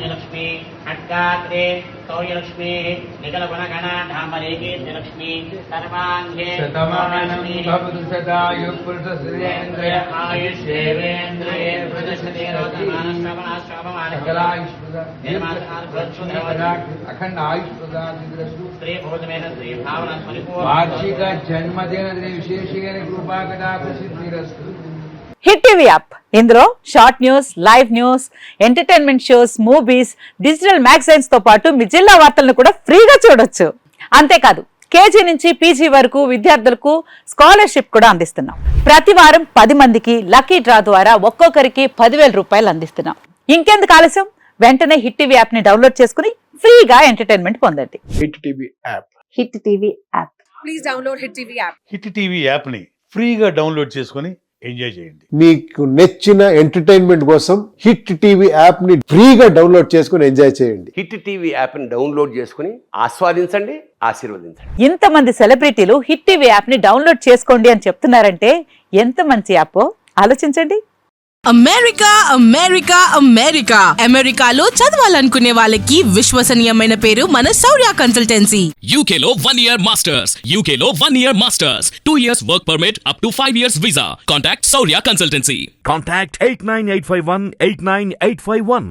लक्ष्मी खड्गात्रे सौर्यलक्ष्मी निकलगुणगणाढामरेकीर्तिलक्ष्मी सर्वाङ्गे शतमानं भवतु शतायुः पुरुषस्त्रियेन्द्रिय आयुष्येवेन्द्रिये अखंड आयुष वार्षिक जन्मदिन विशेषेण कृपा कटाक्ष सिद्धिरस्तु. హిట్ టీవీ యాప్ ఇందులో short news, live news, entertainment shows, movies, digital magazines తో పాటు మీ జిల్లా వార్తలను కూడా ఫ్రీగా చూడొచ్చు. అంతేకాదు కేజీ నుంచి పీజీ వరకు విద్యార్థులకు స్కాలర్షిప్ కూడా అందిస్తున్నాం. ప్రతి వారం 10 మందికి లక్కీ డ్రా ద్వారా ఒక్కొక్కరికి 10,000 రూపాయలు అందిస్తున్నాం. ఇంకెందుకు ఆలస్యం, వెంటనే హిట్ టీవీ యాప్ ని డౌన్లోడ్ చేసుకుని ఫ్రీగా ఎంటర్టైన్మెంట్ పొందండి. Hit TV app. Hit TV app. Please download hit TV app. Hit TV app ని ఫ్రీగా డౌన్లోడ్ చేసుకుని ఎంజాయ్ చేయండి. మీకు నచ్చిన ఎంటర్టైన్మెంట్ కోసం హిట్ టీవీ యాప్ ని ఫ్రీగా డౌన్లోడ్ చేసుకుని ఎంజాయ్ చేయండి. హిట్ టీవీ యాప్ ని డౌన్లోడ్ చేసుకుని ఆస్వాదించండి, ఆశీర్వదించండి. ఇంతమంది సెలబ్రిటీలు హిట్ టీవీ యాప్ ని డౌన్లోడ్ చేసుకోండి అని చెప్తున్నారంటే ఎంత మంచి యాప్ ఆలోచించండి. అమెరికా అమెరికా అమెరికా అమెరికాలో చదవాలనుకునే వాళ్ళకి విశ్వసనీయమైన పేరు మన శౌర్య కన్సల్టెన్సీ. UK లో 1 year masters, UK లో 1 year masters, 2 years work permit up to 5 years visa. Contact Saurya Consultancy. Contact 89851 89851.